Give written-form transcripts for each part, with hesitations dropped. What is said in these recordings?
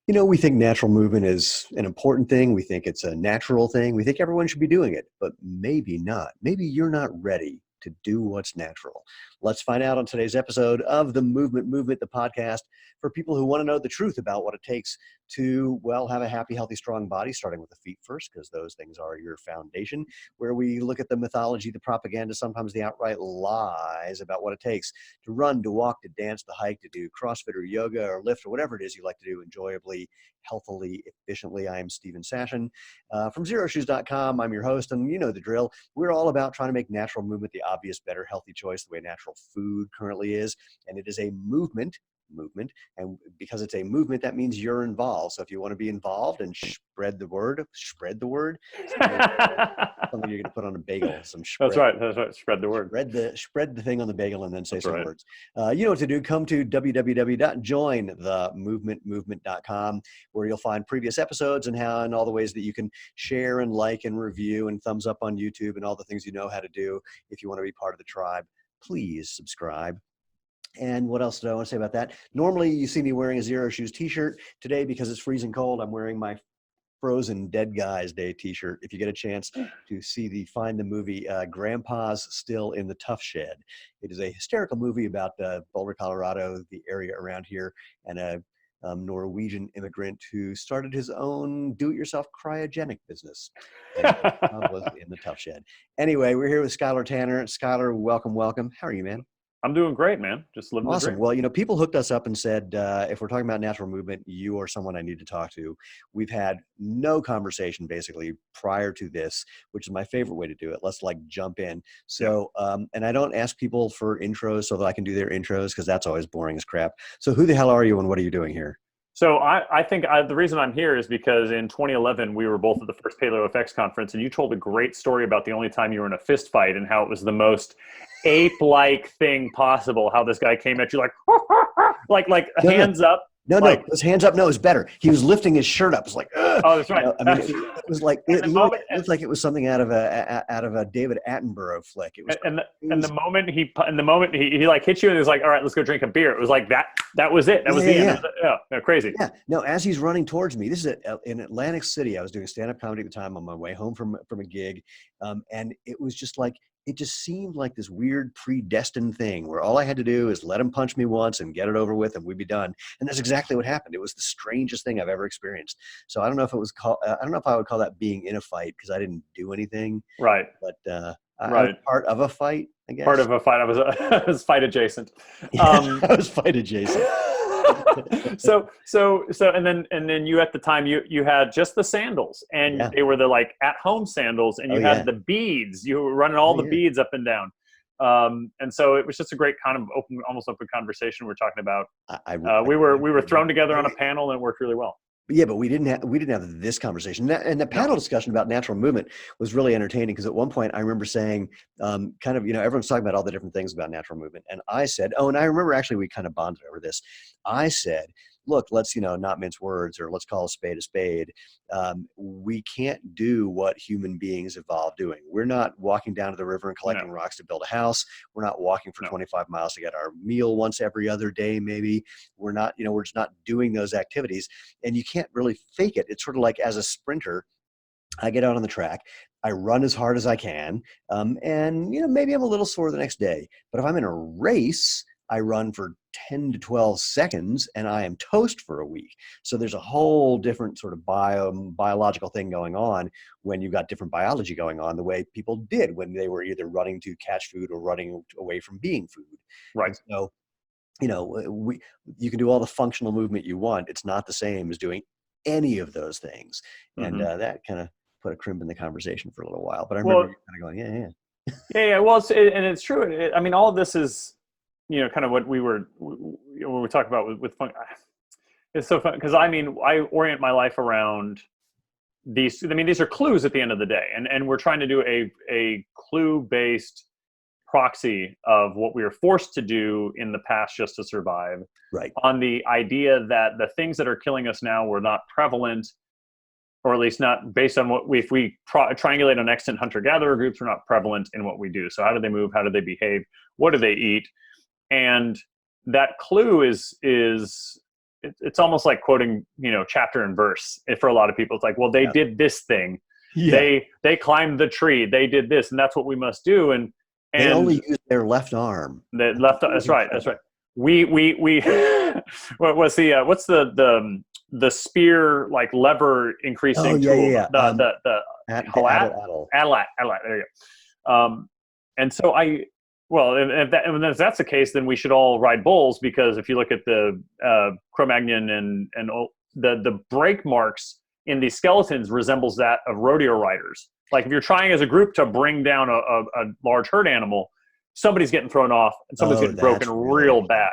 We think natural movement is an important thing. We think it's a natural thing. We think everyone should be doing it, but maybe not. Maybe you're not ready to do what's natural. Let's find out on today's episode of the Movement, the podcast for people who want to know the truth about what it takes to, well, have a happy, healthy, strong body, starting with the feet first, because those things are your foundation, where we look at the mythology, the propaganda, sometimes the outright lies about what it takes to run, to walk, to dance, to hike, to do CrossFit or yoga or lift or whatever it is you like to do enjoyably, healthily, efficiently. I am Stephen Sashen from ZeroShoes.com. I'm your host, and you know the drill. We're all about trying to make natural movement the obvious, better, healthy choice, the way natural food currently is. And it is a movement. And because it's a movement, that means you're involved. So if you want to be involved and spread the word, something you're going to put on a bagel, some spread. That's right. Spread the word. Spread the thing on the bagel and then say some right. words. You know what to do. Come to www.jointhemovement.com, where you'll find previous episodes and all the ways that you can share and like and review and thumbs up on YouTube and all the things you know how to do. If you want to be part of the tribe, please subscribe. And what else did I want to say about that? Normally, you see me wearing a Zero Shoes t-shirt. Today, because it's freezing cold, I'm wearing my Frozen Dead Guys Day t-shirt. If you get a chance to find the movie Grandpa's Still in the Tough Shed. It is a hysterical movie about Boulder, Colorado, the area around here, and a Norwegian immigrant who started his own do-it-yourself cryogenic business. And was in the tough shed. Anyway, we're here with Skyler Tanner. Skyler, welcome. How are you, man? I'm doing great, man. Just living Awesome. the dream. Well, people hooked us up and said, if we're talking about natural movement, you are someone I need to talk to. We've had no conversation basically prior to this, which is my favorite way to do it. Let's jump in. So, and I don't ask people for intros so that I can do their intros because that's always boring as crap. So who the hell are you and what are you doing here? So I think the reason I'm here is because in 2011, we were both at the first Paleo FX conference, and you told a great story about the only time you were in a fist fight and how it was the most ape-like thing possible, how this guy came at you like hands up. No, his hands up. No, it was better. He was lifting his shirt up. It was like, ugh. Oh, that's right. It was like it looked like it was something out of a David Attenborough flick. It was and the moment he like hit you and he was like, all right, let's go drink a beer. It was like that was it. That was the end. Yeah, crazy. Yeah. No, as he's running towards me, this is in Atlantic City. I was doing stand-up comedy at the time on my way home from a gig, and it was just like. It just seemed like this weird predestined thing where all I had to do is let him punch me once and get it over with and we'd be done. And that's exactly what happened. It was the strangest thing I've ever experienced. So I don't know if I would call that being in a fight because I didn't do anything. Right. But I was part of a fight, I guess. Part of a fight. I was fight adjacent. I was fight adjacent. so and then you at the time you had just the sandals and they were the at home sandals and you had the beads. You were running all the beads up and down. And so it was just a great kind of almost open conversation. We're talking about we were thrown together on a panel and it worked really well. Yeah, but we didn't have this conversation. And the panel discussion about natural movement was really entertaining because at one point I remember saying, everyone's talking about all the different things about natural movement. And I said, and I remember actually we kind of bonded over this. I said, look, let's, not mince words or let's call a spade a spade. We can't do what human beings evolved doing. We're not walking down to the river and collecting rocks to build a house. We're not walking for 25 miles to get our meal once every other day, maybe. We're not, we're just not doing those activities. And you can't really fake it. It's sort of like as a sprinter, I get out on the track, I run as hard as I can. And, maybe I'm a little sore the next day. But if I'm in a race, I run for 10 to 12 seconds and I am toast for a week. So there's a whole different sort of biological thing going on when you've got different biology going on the way people did when they were either running to catch food or running away from being food. Right. And so, you can do all the functional movement you want. It's not the same as doing any of those things. And that kind of put a crimp in the conversation for a little while. But I remember you kind of going, yeah. Well, it's true. I mean, all of this is, kind of what we were talking about with fun. It's so fun because I orient my life around these. These are clues at the end of the day, and we're trying to do a clue-based proxy of what we were forced to do in the past just to survive. Right. On the idea that the things that are killing us now were not prevalent, or at least not based on if we triangulate on extant hunter-gatherer groups, are not prevalent in what we do. So how do they move? How do they behave? What do they eat? And that clue is it's almost like quoting, chapter and verse for a lot of people. It's like, well, they did this thing. Yeah. They climbed the tree. They did this, and that's what we must do. And They only use their left arm. the left. That's right. That's right. We what was what's the spear like lever increasing tool? Yeah. The Addle. There you go. And so if that's the case, then we should all ride bulls, because if you look at the Cro-Magnon and the brake marks in these skeletons resembles that of rodeo riders. Like if you're trying as a group to bring down a large herd animal, somebody's getting thrown off and somebody's getting broken real bad.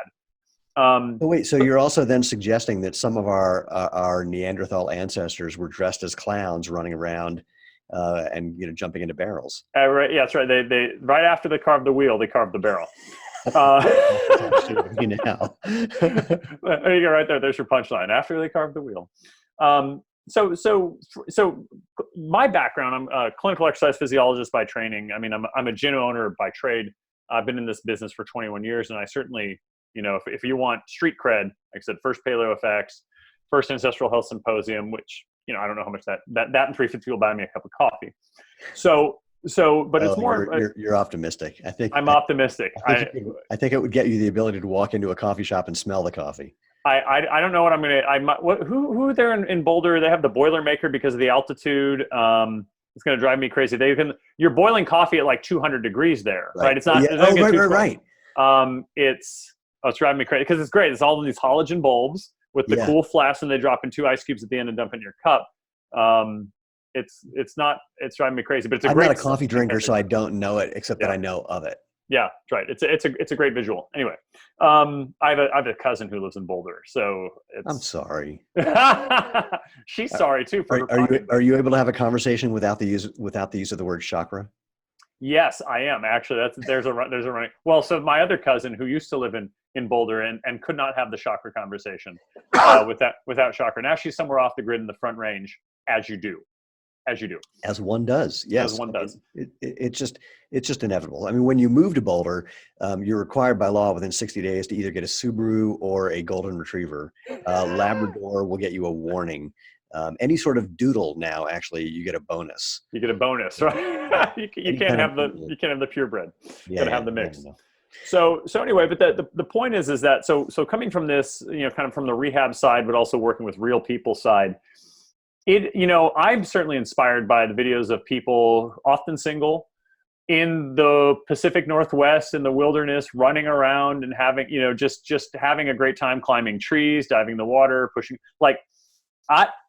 So you're also then suggesting that some of our Neanderthal ancestors were dressed as clowns running around and jumping into barrels. Right, yeah, that's right. They right after they carved the wheel, they carved the barrel. Now. There you go, right there. There's your punchline. After they carved the wheel. So my background, I'm a clinical exercise physiologist by training. I mean, I'm a gym owner by trade. I've been in this business for 21 years, and I certainly, if you want street cred, like I said, first Paleo FX, first Ancestral Health Symposium, which, I don't know how much that and 350 will buy me a cup of coffee. But it's more. You're optimistic. I'm optimistic. I think it would get you the ability to walk into a coffee shop and smell the coffee. I don't know what I'm gonna. Who there in Boulder? They have the Boilermaker because of the altitude. It's gonna drive me crazy. You're boiling coffee at like 200 degrees there, right? It's not. Yeah. Right. It's driving me crazy because it's great. It's all of these halogen bulbs with the cool flask, and they drop in 2 ice cubes at the end and dump in your cup. It's driving me crazy, but it's a great. I'm not a coffee drinker, so I don't know it, except that I know of it. Yeah, that's right. It's a great visual. Anyway, I have a cousin who lives in Boulder, so I'm sorry. She's sorry too. Are you able to have a conversation without the use of the word chakra? Yes, I am actually. There's a running. Well, so my other cousin who used to live in Boulder and could not have the chakra conversation without chakra. Now she's somewhere off the grid in the Front Range, as you do. As one does. Yes. As one does. It's just inevitable. I mean, when you move to Boulder, you're required by law within 60 days to either get a Subaru or a Golden Retriever. Labrador will get you a warning. Any sort of doodle now, actually, you get a bonus. You get a bonus, right? you can't have the purebred. You gotta have the mix. Yeah. So anyway, but the point is that so coming from this, kind of from the rehab side, but also working with real people side, I'm certainly inspired by the videos of people, often single, in the Pacific Northwest, in the wilderness, running around and having, just having a great time climbing trees, diving in the water, pushing,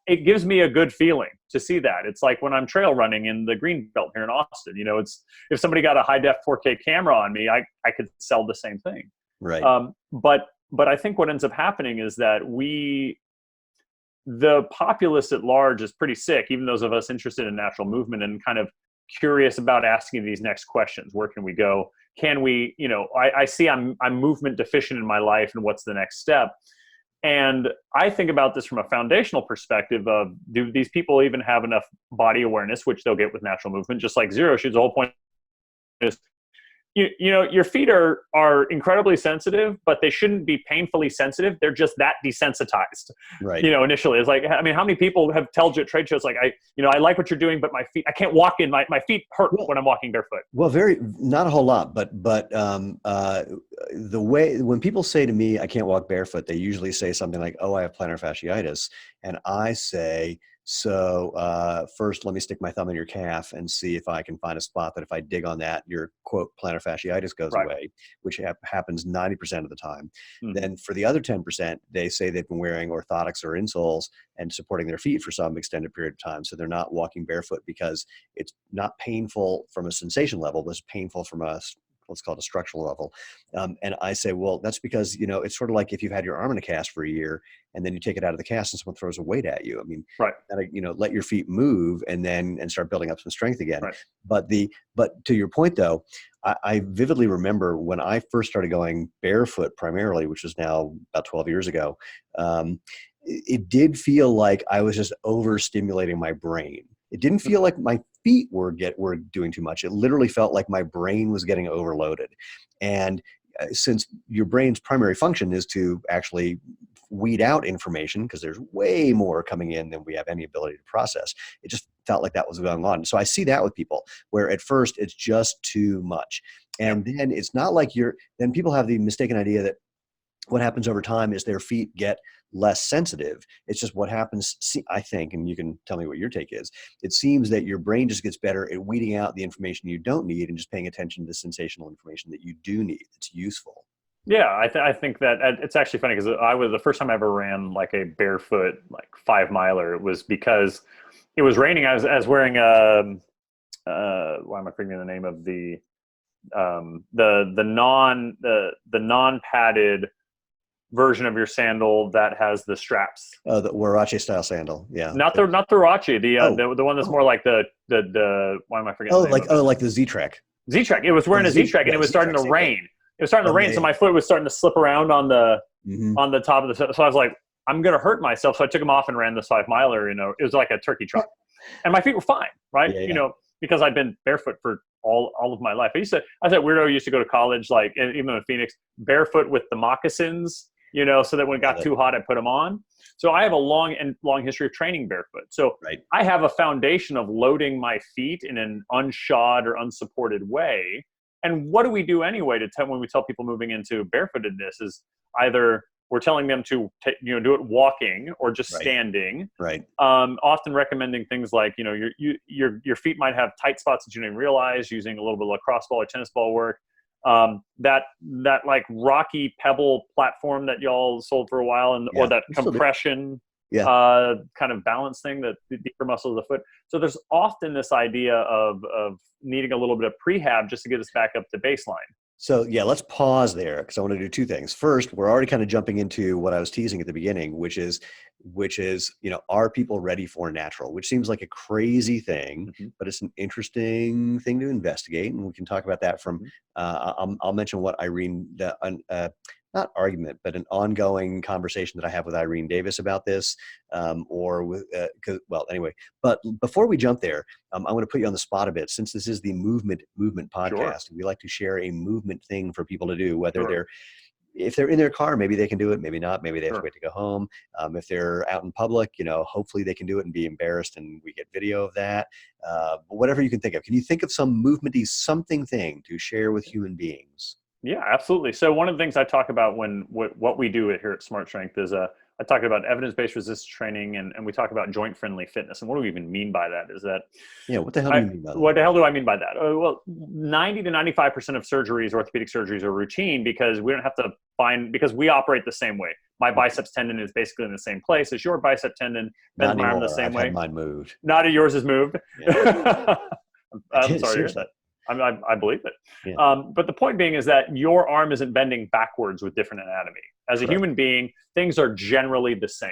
it gives me a good feeling to see that. It's like when I'm trail running in the Greenbelt here in Austin, it's, if somebody got a high def 4K camera on me, I could sell the same thing. Right. But I think what ends up happening is that the populace at large is pretty sick, even those of us interested in natural movement and kind of curious about asking these next questions. Where can we go? Can we, I see I'm movement deficient in my life, and what's the next step? And I think about this from a foundational perspective of, do these people even have enough body awareness, which they'll get with natural movement, just like Zero Shoes. The whole point is, your feet are incredibly sensitive, but they shouldn't be painfully sensitive. They're just that desensitized. Right. Initially, it's like, I mean, how many people have told you at trade shows, like, I like what you're doing, but my feet, I can't walk in. My feet hurt when I'm walking barefoot. Well, not a whole lot, but the way, when people say to me, I can't walk barefoot, they usually say something like, oh, I have plantar fasciitis. And I say, so first, let me stick my thumb in your calf and see if I can find a spot that if I dig on that, your quote plantar fasciitis goes away, which happens 90% of the time. Mm-hmm. Then for the other 10%, they say they've been wearing orthotics or insoles and supporting their feet for some extended period of time. So they're not walking barefoot because it's not painful from a sensation level, but it's painful from what's called a structural level. And I say, well, that's because, it's sort of like if you've had your arm in a cast for a year and then you take it out of the cast and someone throws a weight at you. I mean, let your feet move and start building up some strength again. Right. But to your point though, I vividly remember when I first started going barefoot primarily, which is now about 12 years ago, it did feel like I was just overstimulating my brain. It didn't feel like my feet were doing too much. It literally felt like my brain was getting overloaded. And since your brain's primary function is to actually weed out information because there's way more coming in than we have any ability to process. It just felt like that was going on. So I see that with people where at first it's just too much. And then it's not like then people have the mistaken idea that what happens over time is their feet get less sensitive. It's just what happens, I think, and you can tell me what your take is. It seems that your brain just gets better at weeding out the information you don't need and just paying attention to the sensational information that you do need. It's useful. Yeah, I think that it's actually funny because the first time I ever ran like a barefoot like 5-miler, it was because it was raining. I was wearing why am I forgetting the name of the non-padded version of your sandal that has the straps. Oh, the Warache style sandal. Yeah. Not the Warache, the one that's more like the why am I forgetting? Like the Z-Trek. Z-Trek. It was wearing a Z-Trek and it was starting to rain. It was starting to rain, so my foot was starting to slip around on the top of the. So I was like, I'm gonna hurt myself. So I took them off and ran this 5-miler. You know, it was like a turkey trot, and my feet were fine, right? You know, because I'd been barefoot for all of my life. I was that weirdo who used to go to college, like even in Phoenix, barefoot with the moccasins. You know, so that when it got too hot, I put them on. So I have a long history of training barefoot. So I have a foundation of loading my feet in an unshod or unsupported way. And what do we do anyway when we tell people moving into barefootedness is either we're telling them to do it walking or just standing. Right. Often recommending things like, you know, your feet might have tight spots that you didn't realize, using a little bit of lacrosse ball or tennis ball work. That like rocky pebble platform that y'all sold for a while, or that compression kind of balance thing, that the deeper muscles of the foot. So there's often this idea of needing a little bit of prehab just to get us back up to baseline. So let's pause there because I want to do two things. First, we're already kind of jumping into what I was teasing at the beginning, which is, you know, are people ready for natural? Which seems like a crazy thing, but it's an interesting thing to investigate, and we can talk about that from. I'll mention what Irene, not argument, but an ongoing conversation that I have with Irene Davis about this, or with, anyway. But before we jump there, I want to put you on the spot a bit, since this is the movement podcast. We like to share a movement thing for people to do, whether if they're in their car, maybe they can do it, maybe not, maybe they have to wait to go home. If they're out in public, you know, hopefully they can do it and be embarrassed and we get video of that. But whatever you can think of. Can you think of some movementy something thing to share with human beings? Yeah, absolutely. So one of the things I talk about what we do here at Smart Strength is I talk about evidence-based resistance training, and we talk about joint-friendly fitness. And what do we even mean by that? Is that what the hell do you mean by that? What the hell do I mean by that? Well, 90 to 95% of surgeries, orthopedic surgeries, are routine because we don't have to because we operate the same way. My biceps tendon is basically in the same place as your bicep tendon. Bends my arm the same way. Had mine moved. Not yours is moved. Yeah. I'm sorry to hear that. I believe it. Yeah. But the point being is that your arm isn't bending backwards with different anatomy. As a human being, things are generally the same.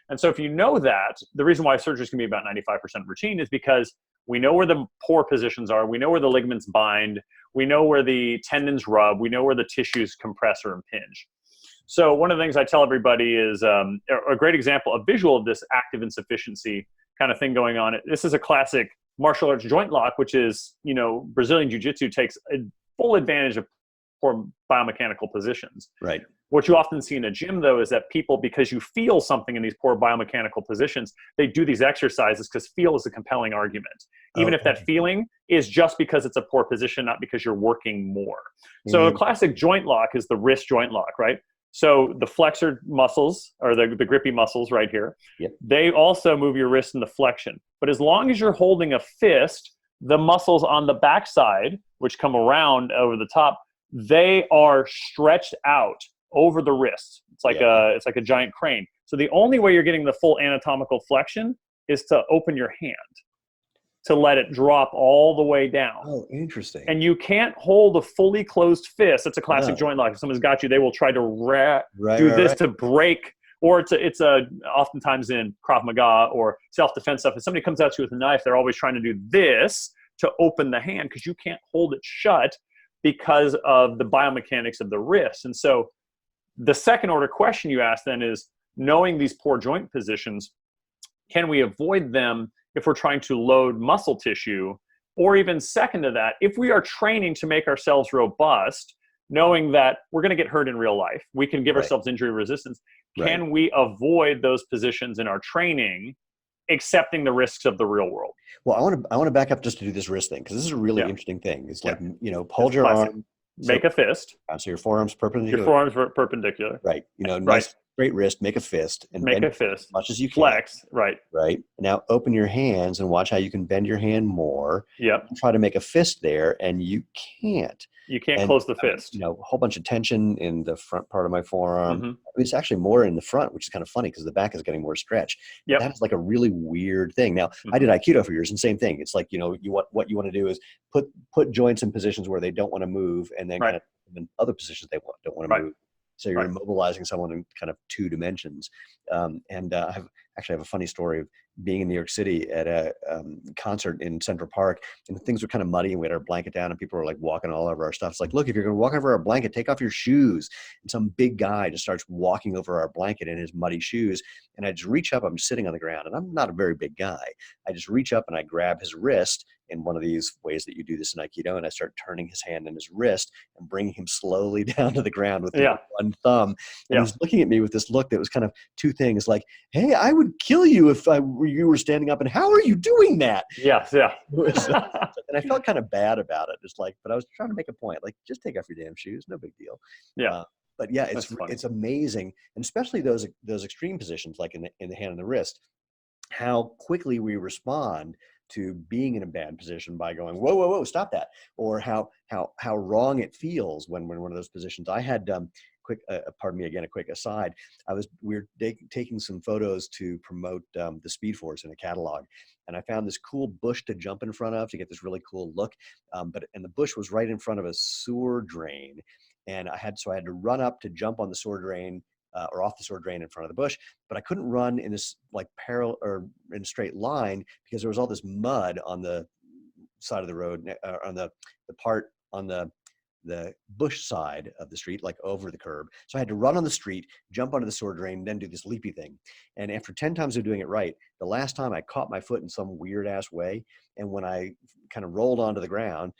And so if you know that, the reason why surgeries can be about 95% routine is because we know where the poor positions are. We know where the ligaments bind. We know where the tendons rub. We know where the tissues compress or impinge. So one of the things I tell everybody is a great example, a visual of this active insufficiency kind of thing going on. This is a classic martial arts joint lock, which is, you know, Brazilian jiu-jitsu takes a full advantage of poor biomechanical positions. Right. What you often see in a gym, though, is that people, because you feel something in these poor biomechanical positions, they do these exercises because feel is a compelling argument. Even if that feeling is just because it's a poor position, not because you're working more. So a classic joint lock is the wrist joint lock, right? So the flexor muscles, or the grippy muscles right here, they also move your wrist into flexion. But as long as you're holding a fist, the muscles on the backside, which come around over the top, they are stretched out over the wrist. It's like a giant crane. So the only way you're getting the full anatomical flexion is to open your hand, to let it drop all the way down. Oh, interesting. And you can't hold a fully closed fist. It's a classic joint lock. If someone's got you, they will try to do this to break, or it's oftentimes in Krav Maga or self-defense stuff. If somebody comes at you with a knife, they're always trying to do this to open the hand because you can't hold it shut because of the biomechanics of the wrist. And so the second order question you ask then is, knowing these poor joint positions, can we avoid them if we're trying to load muscle tissue? Or even second to that, if we are training to make ourselves robust, knowing that we're going to get hurt in real life. We can give Right. ourselves injury resistance. Right. Can we avoid those positions in our training, accepting the risks of the real world? Well, I want to back up just to do this wrist thing, because this is a really Yeah. interesting thing. It's Yeah. like, hold It's your classic. arm. Make a fist. So your forearm's Your perpendicular. forearms were perpendicular. Right. Right. Nice straight wrist, make a fist and Make bend a as fist. much as you can. Flex. Right. Right. Now open your hands and watch how you can bend your hand more. Yep. Try to make a fist there, and you can't. You can't And close the fist. a whole bunch of tension in the front part of my forearm. Mm-hmm. It's actually more in the front, which is kind of funny because the back is getting more stretch. Yep. That is like a really weird thing. Now, I did Aikido for years, and same thing. It's like, what you want to do is put joints in positions where they don't want to move, and then kind of in other positions they don't want to move. So you're immobilizing someone in kind of 2 dimensions. I have a funny story of being in New York City at a concert in Central Park, and things were kind of muddy, and we had our blanket down, and people were like walking all over our stuff. It's like, look, if you're going to walk over our blanket, take off your shoes. And some big guy just starts walking over our blanket in his muddy shoes. And I just reach up, I'm sitting on the ground, and I'm not a very big guy. I just reach up and I grab his wrist in one of these ways that you do this in Aikido, and I start turning his hand and his wrist and bringing him slowly down to the ground with one thumb. And he's looking at me with this look that was kind of 2 things, like, hey, I would kill you if you were standing up, and how are you doing that? Yes, yeah. And I felt kind of bad about it. Just like, but I was trying to make a point, like, just take off your damn shoes, no big deal. Yeah. But yeah, it's amazing, and especially those extreme positions, like in the hand and the wrist, how quickly we respond to being in a bad position by going, whoa, whoa, whoa, stop that, or how wrong it feels when we're in one of those positions. I had pardon me again, a quick aside. We were taking some photos to promote the Speed Force in a catalog, and I found this cool bush to jump in front of to get this really cool look. And the bush was right in front of a sewer drain, and I had to run up to jump on the sewer drain. Or off the sewer drain in front of the bush, but I couldn't run in this like parallel or in a straight line because there was all this mud on the side of the road, on the part on the bush side of the street, like over the curb. So I had to run on the street, jump onto the sewer drain, then do this leapy thing. And after 10 times of doing it right, the last time I caught my foot in some weird ass way, and when I kind of rolled onto the ground,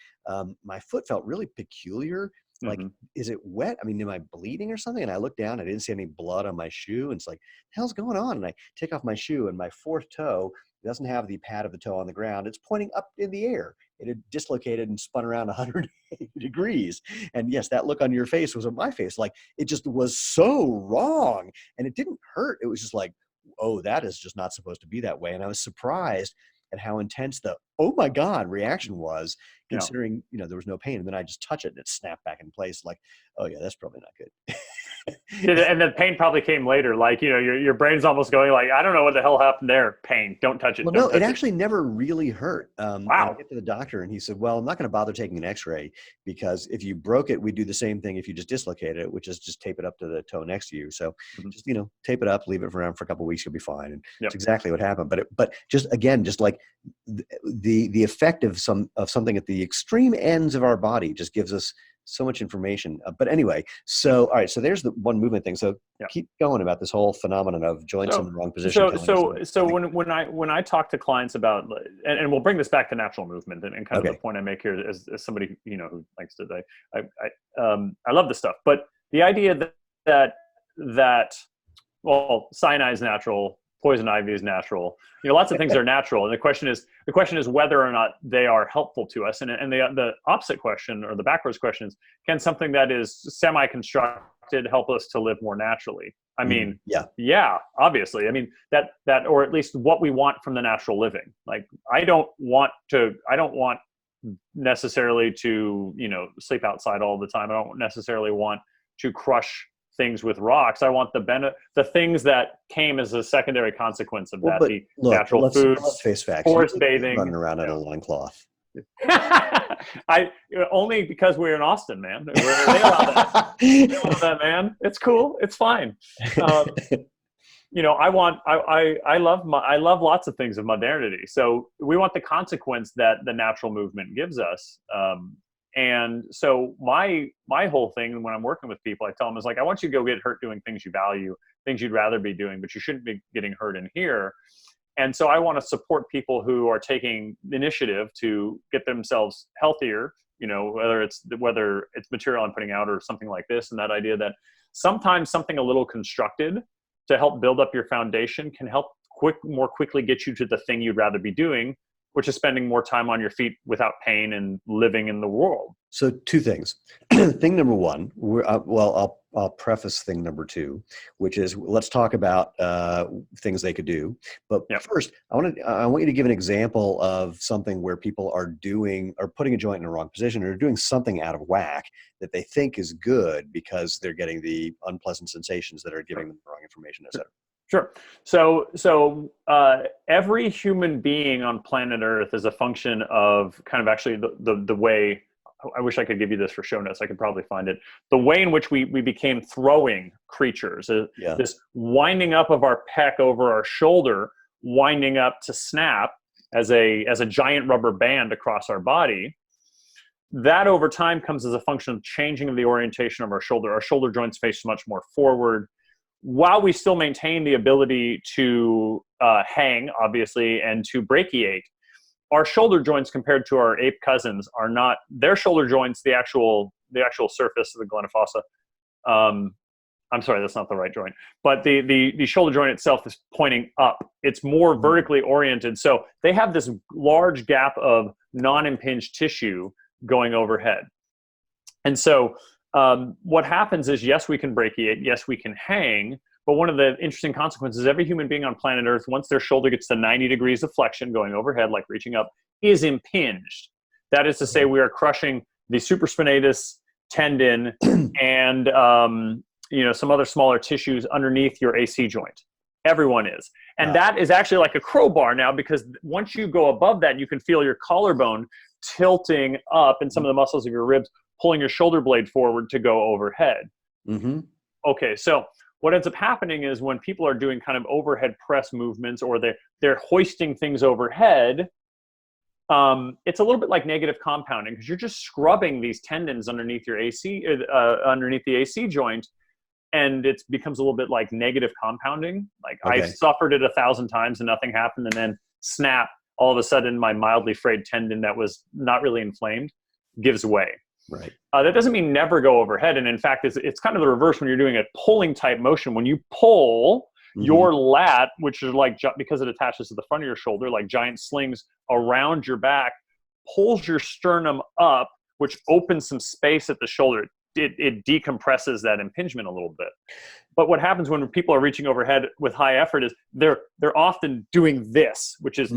my foot felt really peculiar. Like, is it wet? I mean, am I bleeding or something? And I looked down, I didn't see any blood on my shoe. And it's like, the hell's going on? And I take off my shoe, and my 4th toe doesn't have the pad of the toe on the ground. It's pointing up in the air. It had dislocated and spun around 180 degrees. And yes, that look on your face was on my face. Like, it just was so wrong. And it didn't hurt. It was just like, oh, that is just not supposed to be that way. And I was surprised at how intense the oh my God reaction was, considering there was no pain. And then I just touch it and it snapped back in place. Like, oh yeah, that's probably not good. And the pain probably came later. Like, your brain's almost going like, I don't know what the hell happened there. Pain. Don't touch it. Well, no, it actually never really hurt. Wow. I get to the doctor and he said, well, I'm not going to bother taking an x-ray, because if you broke it, we do the same thing if you just dislocated it, which is just tape it up to the toe next to you. So just, tape it up, leave it around for a couple of weeks, you'll be fine. And it's exactly what happened. But just again, just like the effect of something at the extreme ends of our body just gives us so much information. But anyway, so all right, so there's the one movement thing. So keep going about this whole phenomenon of joints in the wrong position. So when I talk to clients about, and we'll bring this back to natural movement and kind of the point I make here as somebody who likes to I love this stuff, but the idea that cyanide is natural, poison ivy is natural. Lots of things are natural, and the question is whether or not they are helpful to us. And the opposite question, or the backwards question, is, can something that is semi-constructed help us to live more naturally? I mean, yeah, obviously. I mean that, or at least what we want from the natural living. Like, I don't want necessarily to sleep outside all the time. I don't necessarily want to crush things with rocks. I want the things that came as a secondary consequence of that. Natural foods, let's face facts. forest bathing, running around in a loincloth. Only because we're in Austin, man. They allow that. They allow that, man. It's cool. It's fine. I love lots of things of modernity. So we want the consequence that the natural movement gives us. And so my whole thing when I'm working with people, I tell them is like, I want you to go get hurt doing things you value, things you'd rather be doing, but you shouldn't be getting hurt in here. And so I want to support people who are taking initiative to get themselves healthier, whether it's material I'm putting out or something like this, and that idea that sometimes something a little constructed to help build up your foundation can help more quickly get you to the thing you'd rather be doing, which is spending more time on your feet without pain and living in the world. So two things. Thing number one, I'll preface thing number two, which is let's talk about things they could do. But first, I want you to give an example of something where people are putting a joint in the wrong position or doing something out of whack that they think is good because they're getting the unpleasant sensations that are giving them the wrong information, et cetera. Sure. So every human being on planet Earth is a function of kind of actually the way, I wish I could give you this for show notes. I could probably find it. The way in which we became throwing creatures, this winding up of our pec over our shoulder, winding up to snap as a giant rubber band across our body. That over time comes as a function of changing of the orientation of our shoulder. Our shoulder joints face much more forward, while we still maintain the ability to hang, obviously, and to brachiate. Our shoulder joints compared to our ape cousins are not, their shoulder joints, the actual surface of the glenoid fossa. I'm sorry, that's not the right joint, but the shoulder joint itself is pointing up. It's more vertically oriented. So they have this large gap of non-impinged tissue going overhead. And so what happens is, yes, we can brachiate, yes, we can hang, but one of the interesting consequences, every human being on planet Earth, once their shoulder gets to 90 degrees of flexion going overhead, like reaching up, is impinged. That is to say, we are crushing the supraspinatus tendon and some other smaller tissues underneath your AC joint. Everyone is. And that is actually like a crowbar now, because once you go above that, you can feel your collarbone tilting up and some of the muscles of your ribs pulling your shoulder blade forward to go overhead. Mm-hmm. Okay, so what ends up happening is when people are doing kind of overhead press movements, or they're hoisting things overhead, it's a little bit like negative compounding, because you're just scrubbing these tendons underneath your underneath the AC joint, and it becomes a little bit like negative compounding. Like, I suffered it 1,000 times and nothing happened, and then snap, all of a sudden my mildly frayed tendon that was not really inflamed gives way. Right. That doesn't mean never go overhead. And in fact, it's kind of the reverse when you're doing a pulling type motion. When you pull, your lat, which is like, because it attaches to the front of your shoulder, like giant slings around your back, pulls your sternum up, which opens some space at the shoulder. It decompresses that impingement a little bit. But what happens when people are reaching overhead with high effort is they're often doing this, which is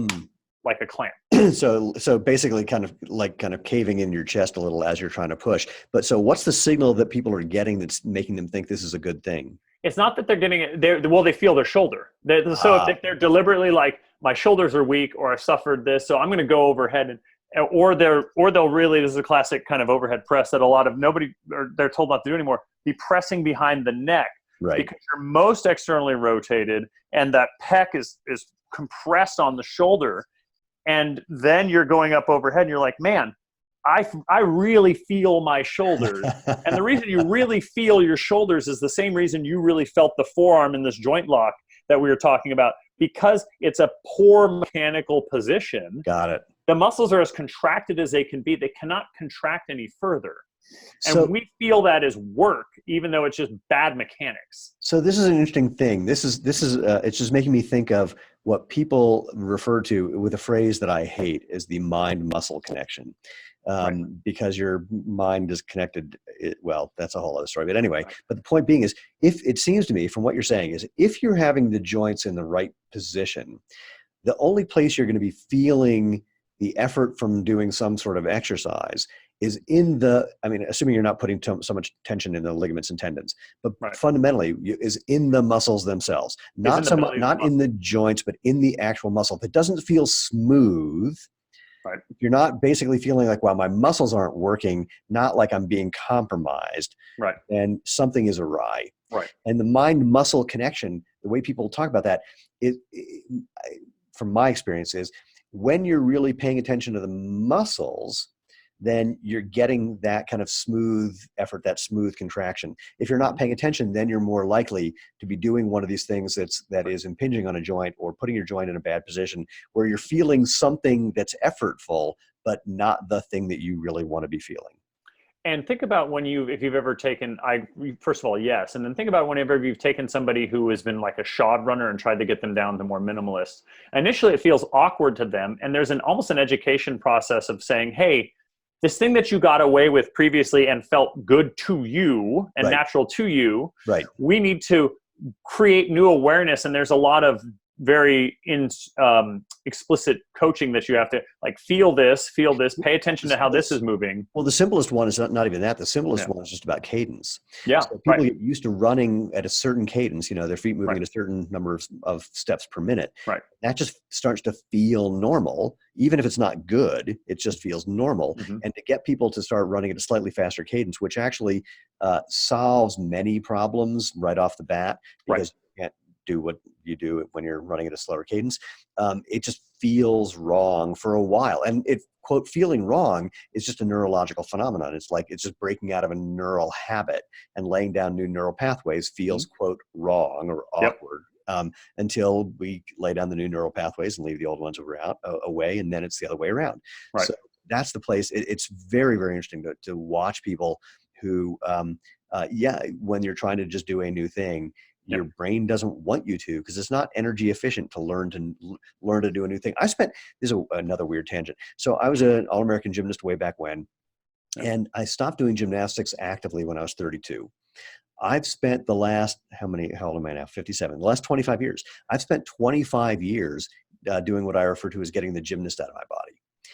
like a clamp. So basically kind of caving in your chest a little as you're trying to push. But so what's the signal that people are getting that's making them think this is a good thing? It's not that they're getting it. They feel their shoulder. So if they're deliberately like, my shoulders are weak, or I've suffered this, so I'm going to go overhead, or they'll really, this is a classic kind of overhead press that they're told not to do anymore, be pressing behind the neck. Right. Because you're most externally rotated and that pec is compressed on the shoulder. And then you're going up overhead and you're like, man, I really feel my shoulders. And the reason you really feel your shoulders is the same reason you really felt the forearm in this joint lock that we were talking about, because it's a poor mechanical position. Got it. The muscles are as contracted as they can be. They cannot contract any further. And we feel that as work, even though it's just bad mechanics. So this is an interesting thing. This is it's just making me think of what people refer to with a phrase that I hate, is the mind-muscle connection. Because your mind is connected. Well, that's a whole other story. But anyway, but the point being is, if it seems to me from what you're saying is, if you're having the joints in the right position, the only place you're going to be feeling the effort from doing some sort of exercise is assuming you're not putting so much tension in the ligaments and tendons, but fundamentally is in the muscles themselves, not in the joints, but in the actual muscle. If it doesn't feel smooth, if you're not basically feeling like, wow, my muscles aren't working, not like I'm being compromised, and something is awry. Right. And the mind-muscle connection, the way people talk about that, from my experience, is when you're really paying attention to the muscles, then you're getting that kind of smooth effort, that smooth contraction. If you're not paying attention, then you're more likely to be doing one of these things that is impinging on a joint or putting your joint in a bad position, where you're feeling something that's effortful, but not the thing that you really want to be feeling. And think about if you've ever taken, first of all, yes. And then think about whenever you've taken somebody who has been like a shod runner and tried to get them down to more minimalist. Initially, it feels awkward to them. And there's almost an education process of saying, hey, this thing that you got away with previously and felt good to you and natural to you, we need to create new awareness. And there's a lot of very explicit coaching that you have to like feel this, pay attention to how this is moving. Well, the simplest one is not even that. The simplest one is just about cadence. Yeah. So people get used to running at a certain cadence, their feet moving at a certain number of steps per minute. Right. That just starts to feel normal. Even if it's not good, it just feels normal. Mm-hmm. And to get people to start running at a slightly faster cadence, which actually solves many problems right off the bat, because you can't do what you do when you're running at a slower cadence. It just feels wrong for a while. And it, quote, feeling wrong is just a neurological phenomenon. It's like, it's just breaking out of a neural habit, and laying down new neural pathways feels, quote, wrong or awkward. Until we lay down the new neural pathways and leave the old ones away, and then it's the other way around. Right. So that's the place. It's very, very interesting to watch people who, when you're trying to just do a new thing, your brain doesn't want you to, because it's not energy efficient to learn to do a new thing. This is another weird tangent. So I was an All-American gymnast way back when, and I stopped doing gymnastics actively when I was 32. I've spent the last, how old am I now? 57. The last 25 years. I've spent 25 years doing what I refer to as getting the gymnast out of my body.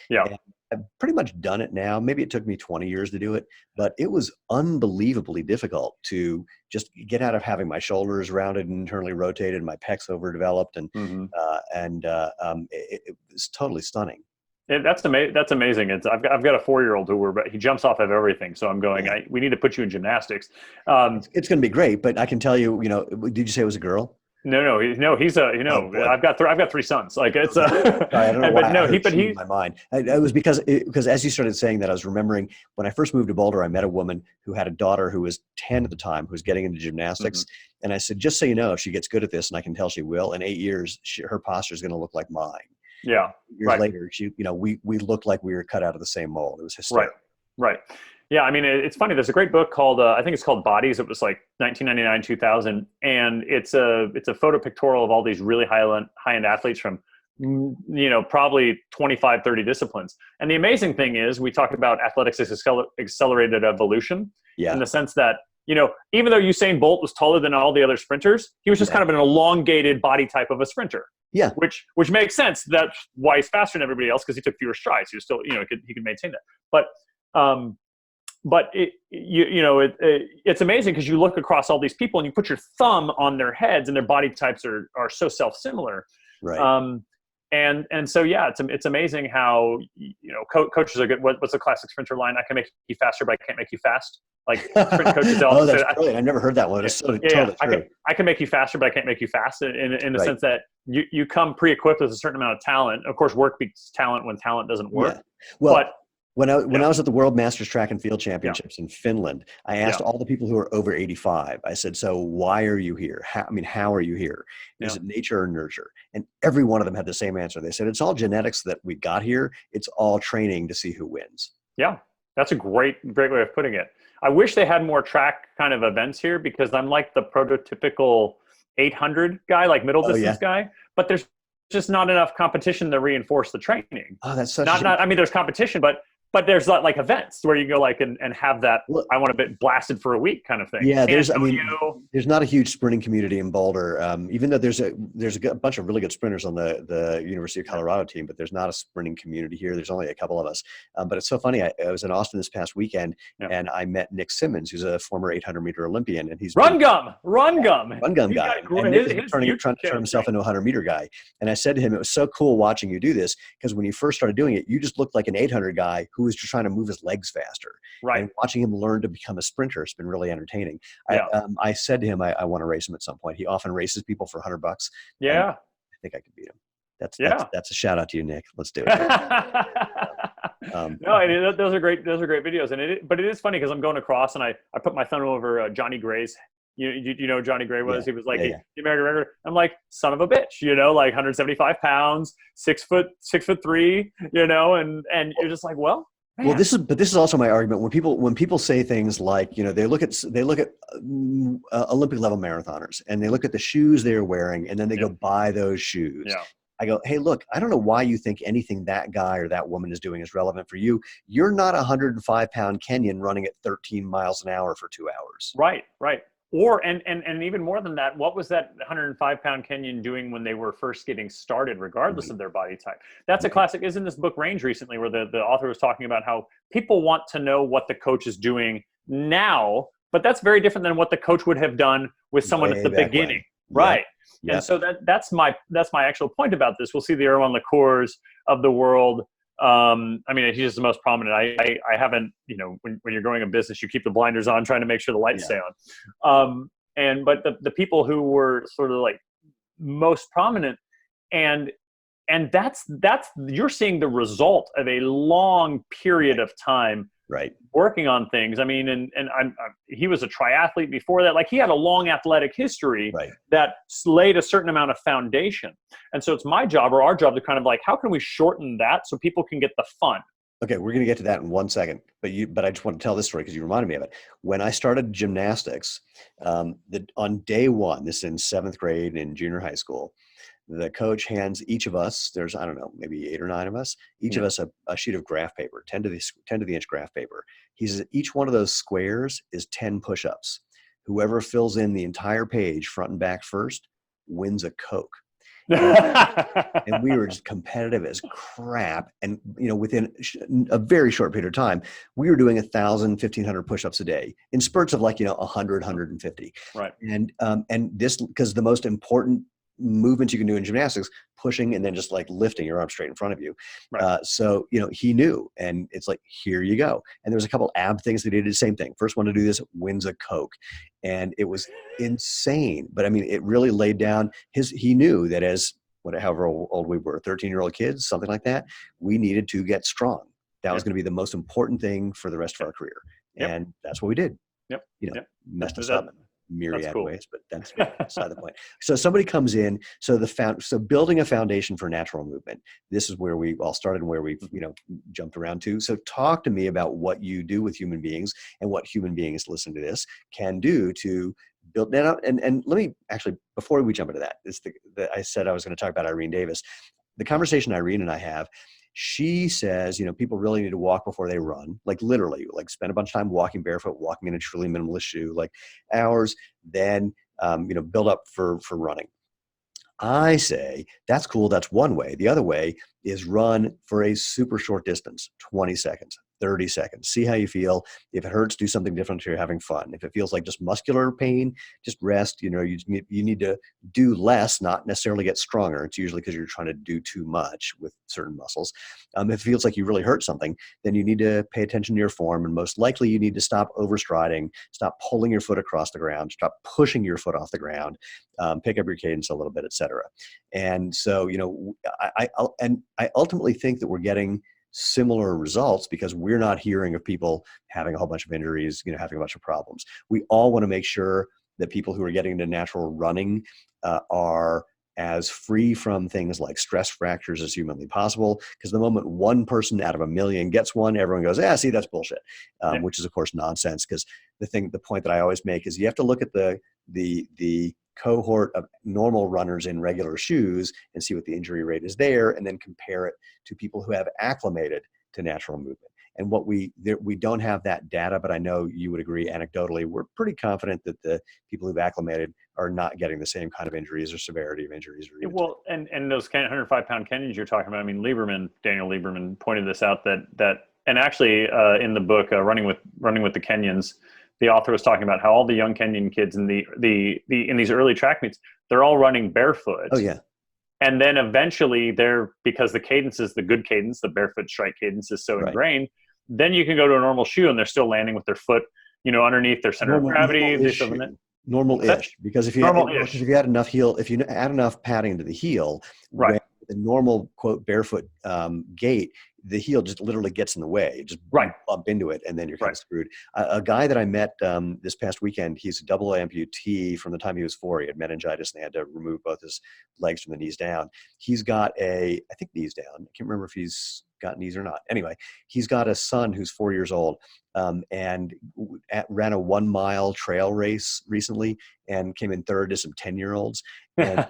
Yeah. And I've pretty much done it now. Maybe it took me 20 years to do it, but it was unbelievably difficult to just get out of having my shoulders rounded and internally rotated, my pecs overdeveloped, and it was totally stunning. That's amazing. I've got a 4-year-old he jumps off of everything. So I'm going, we need to put you in gymnastics. It's going to be great, but I can tell you, did you say it was a girl? No, he's I've got 3 sons. Like it's I don't know why. But in my mind. It was because as you started saying that, I was remembering when I first moved to Boulder, I met a woman who had a daughter who was 10 at the time, who was getting into gymnastics. Mm-hmm. And I said, just so you know, if she gets good at this, and I can tell she will, in 8 years, her posture is going to look like mine. Yeah. Years later, we looked like we were cut out of the same mold. It was hysterical. Right. Yeah, I mean, it's funny. There's a great book called, I think it's called Bodies. It was like 1999, 2000. And it's a photo pictorial of all these really high-end athletes from, probably 25, 30 disciplines. And the amazing thing is we talk about athletics as accelerated evolution in the sense that, even though Usain Bolt was taller than all the other sprinters, he was just kind of an elongated body type of a sprinter. Yeah. Which makes sense. That's why he's faster than everybody else, because he took fewer strides. He was still, he could maintain that. But it's amazing because you look across all these people and you put your thumb on their heads, and their body types are so self-similar. Right. And so, it's amazing how, coaches are good. What's the classic sprinter line? I can make you faster, but I can't make you fast. Like sprint coaches. Oh, that's brilliant. I've never heard that one. It's totally true. I can make you faster, but I can't make you fast in the sense that you come pre-equipped with a certain amount of talent. Of course, work beats talent when talent doesn't work. Yeah. Well, when I was at the World Masters Track and Field Championships in Finland, I asked all the people who are over 85, I said, so why are you here? How are you here? Is it nature or nurture? And every one of them had the same answer. They said, it's all genetics that we got here. It's all training to see who wins. Yeah. That's a great way of putting it. I wish they had more track kind of events here, because I'm like the prototypical 800 guy, like middle distance guy, but there's just not enough competition to reinforce the training. Oh, that's such there's competition, but there's like events where you go and have that, I want to be blasted for a week kind of thing. Yeah, there's not a huge sprinting community in Boulder. Even though there's a bunch of really good sprinters on the University of Colorado team, but there's not a sprinting community here. There's only a couple of us. But it's so funny. I was in Austin this past weekend, and I met Nick Simmons, who's a former 800-meter Olympian, and he's run gum guy. And Nick is trying to turn himself into a 100-meter guy. And I said to him, it was so cool watching you do this, because when you first started doing it, you just looked like an 800 guy who was just trying to move his legs faster. Right. And watching him learn to become a sprinter has been really entertaining. Yeah. I said to him, I want to race him at some point. He often races people for $100. Yeah. I think I could beat him. That's a shout out to you, Nick. Let's do it. Those are great videos. But it is funny because I'm going across and I put my thumb over Johnny Gray's You know who Johnny Gray was? Yeah. He was like Yeah. the Yeah. American record. I'm like, son of a bitch, like 175 pounds, 6'3", and you're just like, well, Well, man. this is also my argument when people say things like, they look at Olympic level marathoners and they look at the shoes they're wearing and then they go Yep. buy those shoes. Yeah. I go, hey, look, I don't know why you think anything that guy or that woman is doing is relevant for you. You're not a 105-pound Kenyan running at 13 miles an hour for 2 hours. Right. Or and even more than that, what was that 105-pound Kenyan doing when they were first getting started, regardless of their body type? That's a classic. Is in this book Range recently, where the author was talking about how people want to know what the coach is doing now, but that's very different than what the coach would have done with someone Way at the back beginning, when. right? Yep. And so that's my actual point about this. We'll see the Erwan LaCours of the world. He's just the most prominent. I haven't, when you're growing a business, you keep the blinders on, trying to make sure the lights stay on. But the people who were sort of like most prominent, and that's you're seeing the result of a long period of time, right, working on things. He was a triathlete before that. Like, he had a long athletic history, right, that laid a certain amount of foundation. And so it's my job, or our job, to kind of like, how can we shorten that so people can get the fun? Okay, we're going to get to that in 1 second, but I just want to tell this story because you reminded me of it. When I started gymnastics, on day one, this is in 7th grade in junior high school, the coach hands each of us, there's, I don't know, maybe 8 or 9 of us, each of us a sheet of graph paper, 10 to the inch graph paper. He says each one of those squares is 10 push-ups. Whoever fills in the entire page front and back first wins a Coke. And we were just competitive as crap. And, within a very short period of time, we were doing 1,000, 1,500 push-ups a day in spurts of 100, 150. Right. And this, because the most important movements you can do in gymnastics, pushing and then just like lifting your arm straight in front of you. Right. So, he knew, and it's like, here you go. And there was a couple ab things that he did the same thing. First one to do this wins a Coke. And it was insane. But it really laid down he knew that as however old we were, 13-year-old kids, something like that, we needed to get strong. That was going to be the most important thing for the rest of our career. And that's what we did. Messed us up. Myriad ways, but that's beside the point. So somebody comes in, so building a foundation for natural movement. This is where we all started and where we've jumped around to. So talk to me about what you do with human beings and what human beings listen to this can do to build that out. And let me actually, before we jump into that, I said I was going to talk about Irene Davis. The conversation Irene and I have, she says, people really need to walk before they run, like literally, like spend a bunch of time walking barefoot, walking in a truly minimalist shoe, like hours, then, build up for running. I say, that's cool. That's one way. The other way is run for a super short distance, 20 seconds, 30 seconds. See how you feel. If it hurts, do something different so you're having fun. If it feels like just muscular pain, just rest. You need to do less, not necessarily get stronger. It's usually because you're trying to do too much with certain muscles. If it feels like you really hurt something, then you need to pay attention to your form. And most likely you need to stop overstriding, stop pulling your foot across the ground, stop pushing your foot off the ground, pick up your cadence a little bit, et cetera. And so, I ultimately think that we're getting similar results because we're not hearing of people having a whole bunch of injuries, having a bunch of problems. We all want to make sure that people who are getting into natural running are as free from things like stress fractures as humanly possible. Because the moment one person out of a million gets one, everyone goes, see, that's bullshit, which is of course nonsense. Because the point that I always make is you have to look at the cohort of normal runners in regular shoes and see what the injury rate is there, and then compare it to people who have acclimated to natural movement. And we don't have that data, but I know you would agree anecdotally, we're pretty confident that the people who've acclimated are not getting the same kind of injuries or severity of injuries. Well, and those 105-pound Kenyans you're talking about, Daniel Lieberman pointed this out that and actually in the book Running with the Kenyans, the author was talking about how all the young Kenyan kids in in these early track meets, they're all running barefoot. Oh yeah. And then eventually because the cadence is the good cadence, the barefoot strike cadence is so ingrained, then you can go to a normal shoe and they're still landing with their foot, underneath their center of gravity. Normal-ish, because if you add enough padding to the heel, right, the normal quote barefoot gait, the heel just literally gets in the way. Just Right. bump into it, and then you're kind Right. of screwed. A guy that I met this past weekend, he's a double amputee from the time he was 4. He had meningitis, and they had to remove both his legs from the knees down. He's got I think knees down. I can't remember if he's got knees or not. Anyway, he's got a son who's 4 years old, and ran a 1 mile trail race recently and came in third to some 10-year-olds. And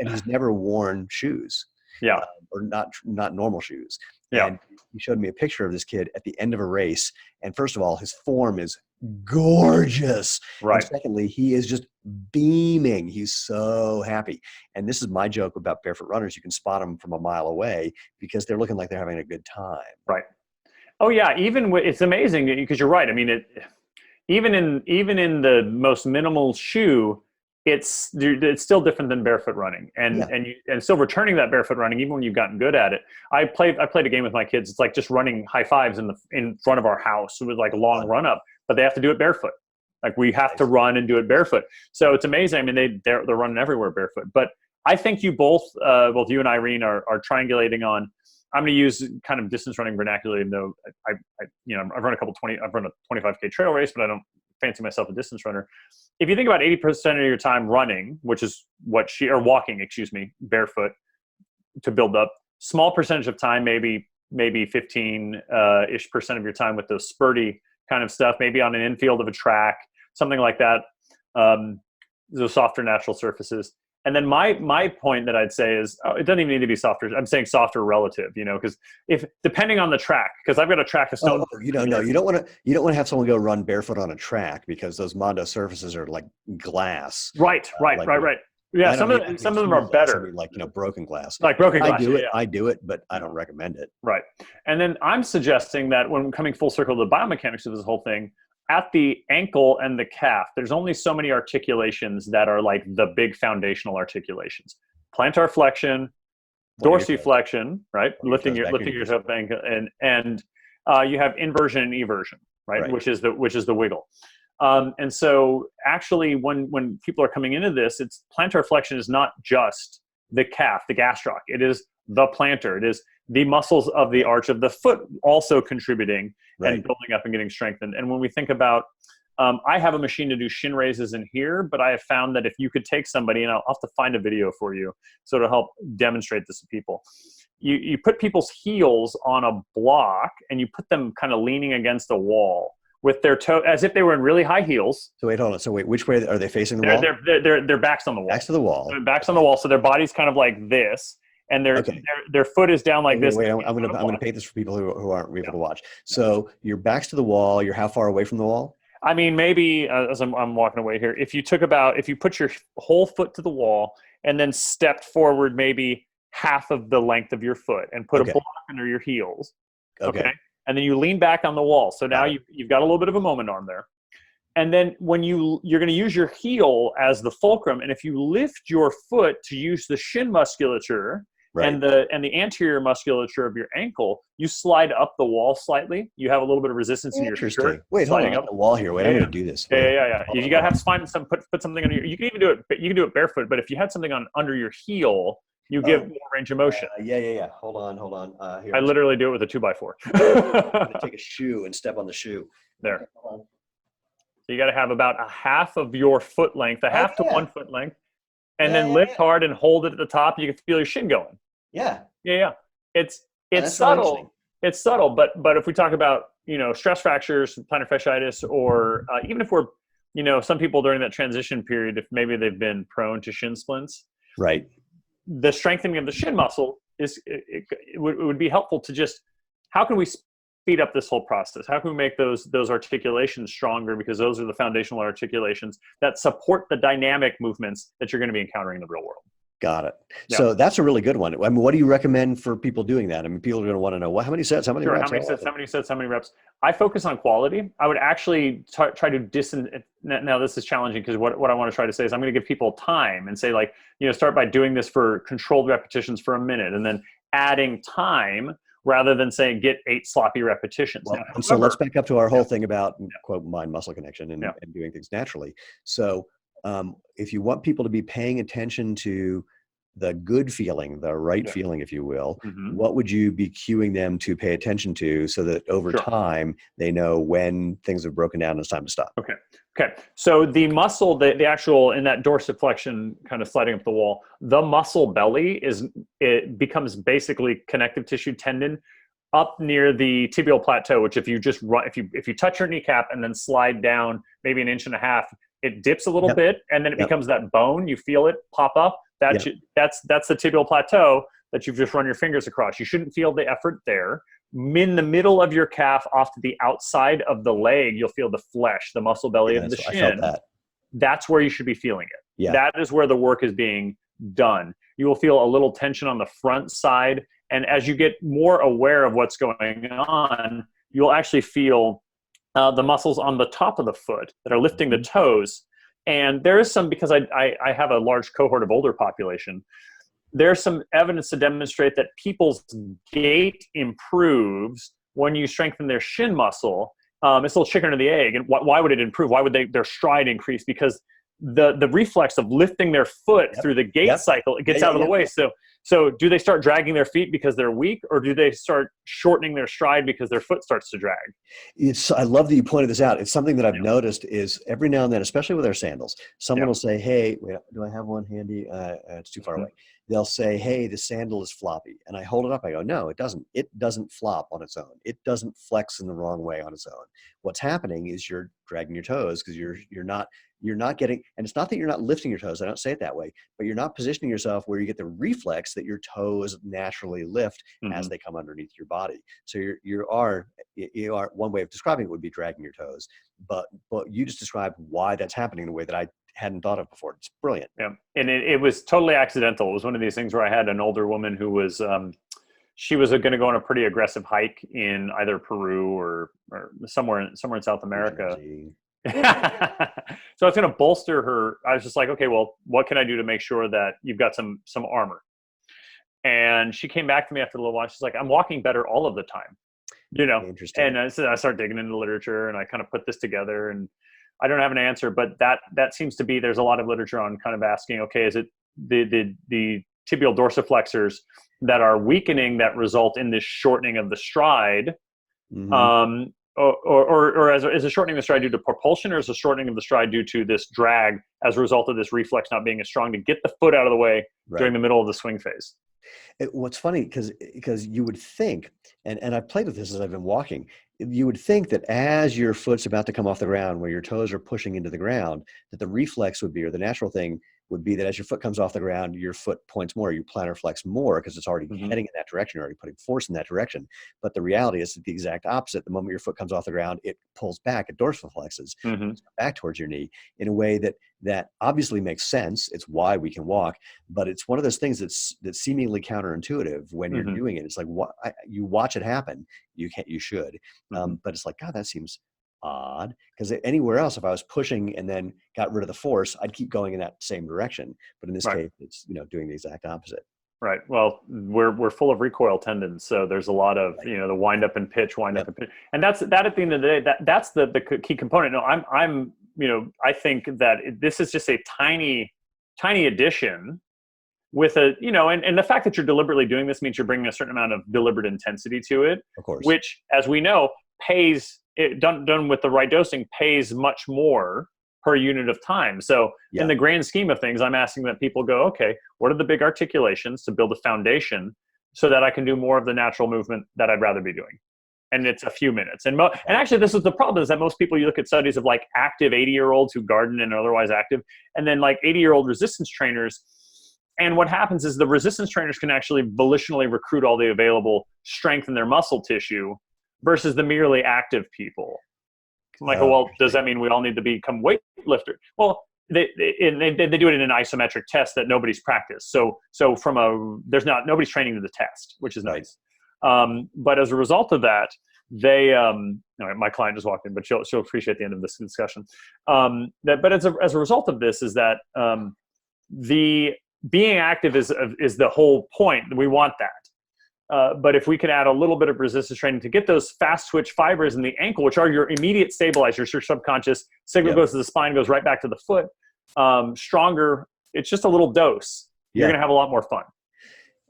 he's never worn shoes. Yeah. Or not normal shoes. Yeah. And he showed me a picture of this kid at the end of a race. And first of all, his form is gorgeous. Right. And secondly, he is just beaming. He's so happy. And this is my joke about barefoot runners. You can spot them from a mile away because they're looking like they're having a good time. Right. Oh yeah. It's amazing because you're right. I mean, even in the most minimal shoe, it's still different than barefoot running, and still returning that barefoot running even when you've gotten good at it. I played a game with my kids. It's like just running high fives in front of our house with like a long run up, but they have to do it barefoot. Like we have to run and do it barefoot. So it's amazing. I mean, they're running everywhere barefoot. But I think you both you and Irene are triangulating on. I'm going to use kind of distance running vernacular, even though I've run a 25K trail race, but I don't fancy myself a distance runner. If you think about 80% of your time running, which is walking, barefoot to build up, small percentage of time, maybe 15-ish% of your time with those spurty kind of stuff, maybe on an infield of a track, something like that, those softer natural surfaces. And then my point that I'd say is, it doesn't even need to be softer. I'm saying softer relative, because depending on the track, because I've got a track of stone. You don't want to have someone go run barefoot on a track because those Mondo surfaces are like glass. Right. Yeah, some of them are better. I mean, like broken glass. Like broken glass. I do it, but I don't recommend it. Right. And then I'm suggesting that when coming full circle to the biomechanics of this whole thing, at the ankle and the calf, there's only so many articulations that are like the big foundational articulations. Plantar flexion, dorsiflexion, right? Lifting your hip ankle, and you have inversion and eversion, right? Which is the wiggle. And so actually when people are coming into this, it's plantar flexion is not just the calf, the gastroc. It is the plantar. It is the muscles of the arch of the foot also contributing and building up and getting strengthened. And when we think about, I have a machine to do shin raises in here, but I have found that if you could take somebody, and I'll have to find a video for you, so to help demonstrate this to people. You put people's heels on a block and you put them kind of leaning against a wall with their toe, as if they were in really high heels. So wait, hold on. So wait, which way are they facing the wall? Their backs on the wall. Backs to the wall. Their backs on the wall. So their body's kind of like this. And their foot is down like this. Wait, I'm gonna paint this for people who aren't able to watch. So your back's to the wall. You're how far away from the wall? I mean, maybe as I'm walking away here, if you put your whole foot to the wall and then stepped forward maybe half of the length of your foot and put a block under your heels. Okay. And then you lean back on the wall. So now you've got a little bit of a moment arm there. And then when you're going to use your heel as the fulcrum, and if you lift your foot to use the shin musculature, and the anterior musculature of your ankle, you slide up the wall slightly. You have a little bit of resistance in your shirt. Wait, hold on. Up the wall here. Wait, I'm going to do this. Yeah. You got to have to find put something under you can even do it. You can do it barefoot, but if you had something under your heel, you give more range of motion. Yeah. Hold on. Here, I literally do it with a 2x4. I'm going to take a shoe and step on the shoe. There. So you got to have about a half of your foot length, a half to 1 foot length. And then lift hard and hold it at the top. You can feel your shin going. Yeah. It's subtle. It's subtle, but if we talk about stress fractures, plantar fasciitis, or even if we're some people during that transition period, if maybe they've been prone to shin splints, right? The strengthening of the shin muscle it would be helpful to just how can we speed up this whole process? How can we make those articulations stronger? Because those are the foundational articulations that support the dynamic movements that you're going to be encountering in the real world. Got it. Yeah. So that's a really good one. I mean, what do you recommend for people doing that? I mean, people are going to want to know, how many sets, how many reps? How many reps? I focus on quality. I would actually try to now this is challenging because what I want to try to say is I'm going to give people time and say start by doing this for controlled repetitions for a minute and then adding time rather than saying get 8 sloppy repetitions. Well, and so let's back up to our whole thing about quote mind-muscle connection and doing things naturally. So if you want people to be paying attention to the good feeling, the right Yeah. feeling, if you will, Hmm. what would you be cueing them to pay attention to so that over Sure. time they know when things have broken down and it's time to stop? Okay. Okay. So the muscle, the actual in that dorsiflexion kind of sliding up the wall, the muscle belly it becomes basically connective tissue tendon up near the tibial plateau, which if you just run, if you touch your kneecap and then slide down maybe an inch and a half, it dips a little Yep. bit and then it Yep. becomes that bone. You feel it pop up. Yep. That's the tibial plateau that you've just run your fingers across. You shouldn't feel the effort there. In the middle of your calf, off to the outside of the leg, you'll feel the flesh, the muscle belly of the I felt shin. that. That's where you should be feeling it. Yeah. That is where the work is being done. You will feel a little tension on the front side. And as you get more aware of what's going on, you'll actually feel the muscles on the top of the foot that are lifting the toes. And there is some, because I have a large cohort of older population, there's some evidence to demonstrate that people's gait improves when you strengthen their shin muscle. It's a little chicken or the egg. And why would it improve? Why would their stride increase? Because the reflex of lifting their foot through the gait cycle, it gets out of the way. So do they start dragging their feet because they're weak, or do they start shortening their stride because their foot starts to drag? I love that you pointed this out. It's something that I've noticed is every now and then, especially with our sandals, someone will say, hey, wait, do I have one handy? It's too far away. They'll say, hey, the sandal is floppy. And I hold it up. I go, no, it doesn't. It doesn't flop on its own. It doesn't flex in the wrong way on its own. What's happening is you're dragging your toes because you're not getting, and it's not that you're not lifting your toes. I don't say it that way, but you're not positioning yourself where you get the reflex that your toes naturally lift as they come underneath your body. So you are, one way of describing it would be dragging your toes, but you just described why that's happening in a way that I hadn't thought of before. It's brilliant. Yeah. And it was totally accidental. It was one of these things where I had an older woman who was, she was going to go on a pretty aggressive hike in either Peru or somewhere in South America. So I was going to bolster her. I was just like, okay, well, what can I do to make sure that you've got some armor? And she came back to me after a little while. She's like, I'm walking better all of the time, Interesting. And I started digging into the literature and I kind of put this together, and I don't have an answer, but that seems to be, there's a lot of literature on kind of asking, okay, is it the tibial dorsiflexors that are weakening that result in this shortening of the stride? Or is a shortening of the stride due to propulsion, or is a shortening of the stride due to this drag as a result of this reflex not being as strong to get the foot out of the way during the middle of the swing phase? What's funny, because you would think, and I've played with this as I've been walking, you would think that as your foot's about to come off the ground, where your toes are pushing into the ground, that the reflex would be, or the natural thing would be, that as your foot comes off the ground, your foot points more, you plantar flex more because it's already heading in that direction, you're already putting force in that direction. But the reality is the exact opposite. The moment your foot comes off the ground, it pulls back, it dorsiflexes back towards your knee in a way that obviously makes sense. It's why we can walk, but it's one of those things that's seemingly counterintuitive when you're doing it. It's like, you watch it happen. You should, but it's like, God, that seems odd, because anywhere else, if I was pushing and then got rid of the force, I'd keep going in that same direction. But in this case, it's doing the exact opposite. Right. Well, we're full of recoil tendons, so there's a lot of the wind up and pitch, and that's that. At the end of the day, that's the key component. No, I'm I think that this is just a tiny addition with a and the fact that you're deliberately doing this means you're bringing a certain amount of deliberate intensity to it, of course, which, as we know, pays. It done with the right dosing pays much more per unit of time. So in the grand scheme of things, I'm asking that people go, okay, what are the big articulations to build a foundation so that I can do more of the natural movement that I'd rather be doing? And it's a few minutes. And actually, this is the problem, is that most people, you look at studies of like active 80-year-olds who garden and are otherwise active, and then like 80-year-old resistance trainers. And what happens is the resistance trainers can actually volitionally recruit all the available strength in their muscle tissue versus the merely active people. I'm like, well, does that mean we all need to become weightlifters? Well, they do it in an isometric test that nobody's practiced. So nobody's training to the test, which is nice. But as a result of that, they my client just walked in, but she'll appreciate the end of this discussion. But as a result of this is that the being active is the whole point. We want that. But if we can add a little bit of resistance training to get those fast twitch fibers in the ankle, which are your immediate stabilizers, your subconscious, signal goes to the spine, goes right back to the foot, stronger. It's just a little dose. you're Yeah. going to have a lot more fun.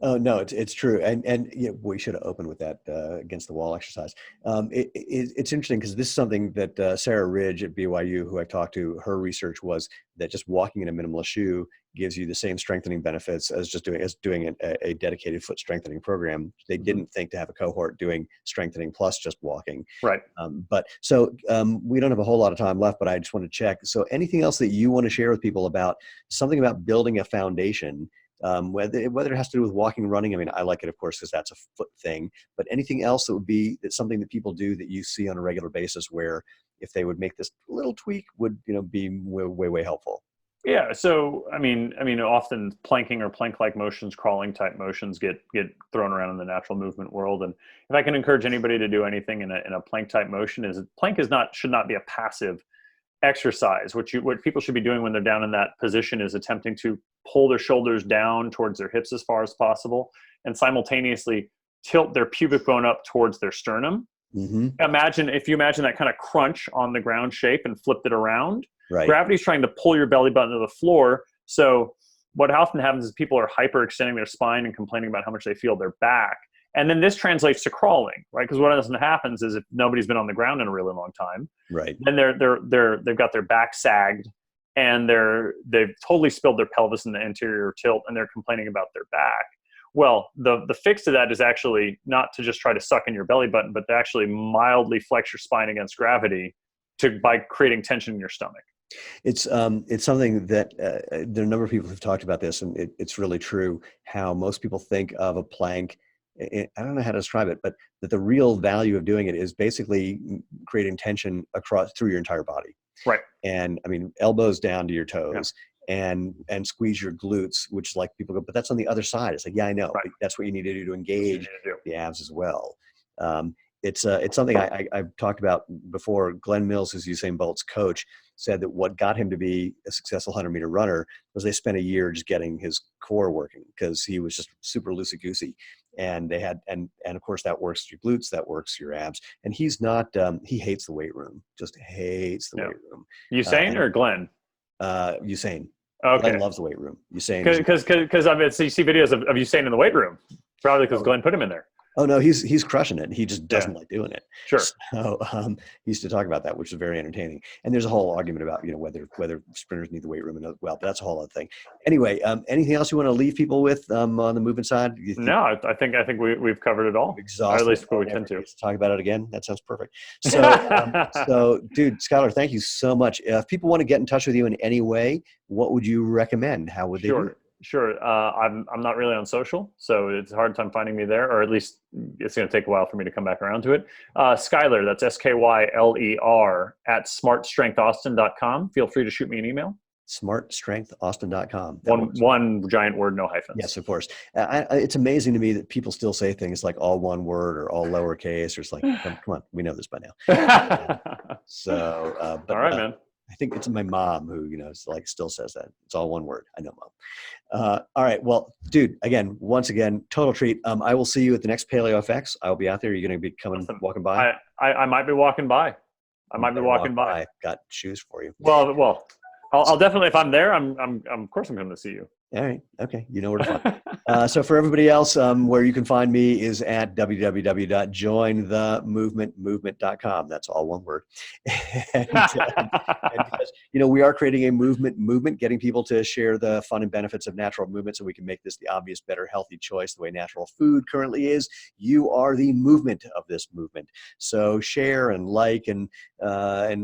Oh no, it's true, and yeah, we should have opened with that against the wall exercise. It's interesting because this is something that Sarah Ridge at BYU, who I talked to, her research was that just walking in a minimalist shoe gives you the same strengthening benefits as just doing a dedicated foot strengthening program. They Mm-hmm. didn't think to have a cohort doing strengthening plus just walking. Right. But we don't have a whole lot of time left, but I just want to check. So anything else that you want to share with people about something about building a foundation? Whether it has to do with walking, running. I mean, I like it, of course, because that's a foot thing. But anything else that would be that's something that people do that you see on a regular basis, where if they would make this little tweak, would be way helpful. Yeah. So, often planking or plank-like motions, crawling type motions get thrown around in the natural movement world. And if I can encourage anybody to do anything in a plank type motion, is plank should not be a passive exercise. What people should be doing when they're down in that position is attempting to pull their shoulders down towards their hips as far as possible, and simultaneously tilt their pubic bone up towards their sternum. Mm-hmm. If you imagine that kind of crunch on the ground shape and flipped it around, Right. Gravity's trying to pull your belly button to the floor. So what often happens is people are hyperextending their spine and complaining about how much they feel their back. And then this translates to crawling, right? Because what often happens is if nobody's been on the ground in a really long time, right, then they've got their back sagged, and they've totally spilled their pelvis in the anterior tilt, and they're complaining about their back. Well, the fix to that is actually not to just try to suck in your belly button, but to actually mildly flex your spine against gravity by creating tension in your stomach. It's something that there are a number of people who've talked about this, and it's really true how most people think of a plank. I don't know how to describe it, but that the real value of doing it is basically creating tension through your entire body. Right. And I mean, elbows down to your toes, and squeeze your glutes, which like people go, but that's on the other side. It's like, yeah, I know. Right. But that's what you need to do to engage the abs as well. It's something I've talked about before. Glenn Mills, who's Usain Bolt's coach, said that what got him to be a successful 100-meter runner was they spent a year just getting his core working, because he was just super loosey-goosey. And they had, and of course that works your glutes, that works your abs. And he's not, he hates the weight room, just hates the weight room. Usain or Glenn? Usain. Okay. Glenn loves the weight room. Usain. Because you see videos of Usain in the weight room, probably because Glenn put him in there. Oh no, he's crushing it. He just doesn't like doing it. Sure. So he used to talk about that, which is very entertaining. And there's a whole argument about whether sprinters need the weight room, and but that's a whole other thing. Anyway, anything else you want to leave people with on the movement side? No, I think we've covered it all. Exhausted. Or at least we tend to talk about it again. That sounds perfect. So, so dude, Skyler, thank you so much. If people want to get in touch with you in any way, what would you recommend? How would they do it? Sure. I'm not really on social, so it's a hard time finding me there, or at least it's going to take a while for me to come back around to it. Skyler, that's Skyler at smartstrengthaustin.com. Feel free to shoot me an email. smartstrengthaustin.com. One giant word, no hyphens. Yes, of course. It's amazing to me that people still say things like all one word or all lowercase, or it's like, come on, we know this by now. But all right, man. I think it's my mom who, still says that. It's all one word. I know, Mom. All right. Well, dude, once again, total treat. I will see you at the next Paleo FX. I'll be out there. You're going to be walking by? I might be walking by. Got shoes for you. Well, I'll definitely, if I'm there, of course I'm going to see you. All right. Okay. You know where to find. So for everybody else, where you can find me is at www.jointhemovementmovement.com. That's all one word. and because, we are creating a movement, getting people to share the fun and benefits of natural movement so we can make this the obvious, better, healthy choice the way natural food currently is. You are the movement of this movement. So share and like and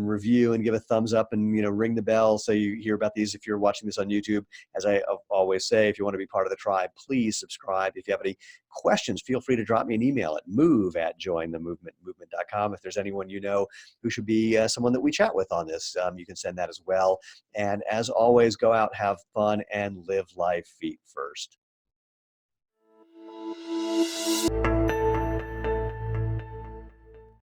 review and give a thumbs up and, ring the bell so you hear about these if you're watching this on YouTube. As I always say, if you want to be part of the tribe, please subscribe. If you have any questions, feel free to drop me an email at move@jointhemovementmovement.com. If there's anyone who should be someone that we chat with on this, you can send that as well. And as always, go out, have fun, and live life feet first.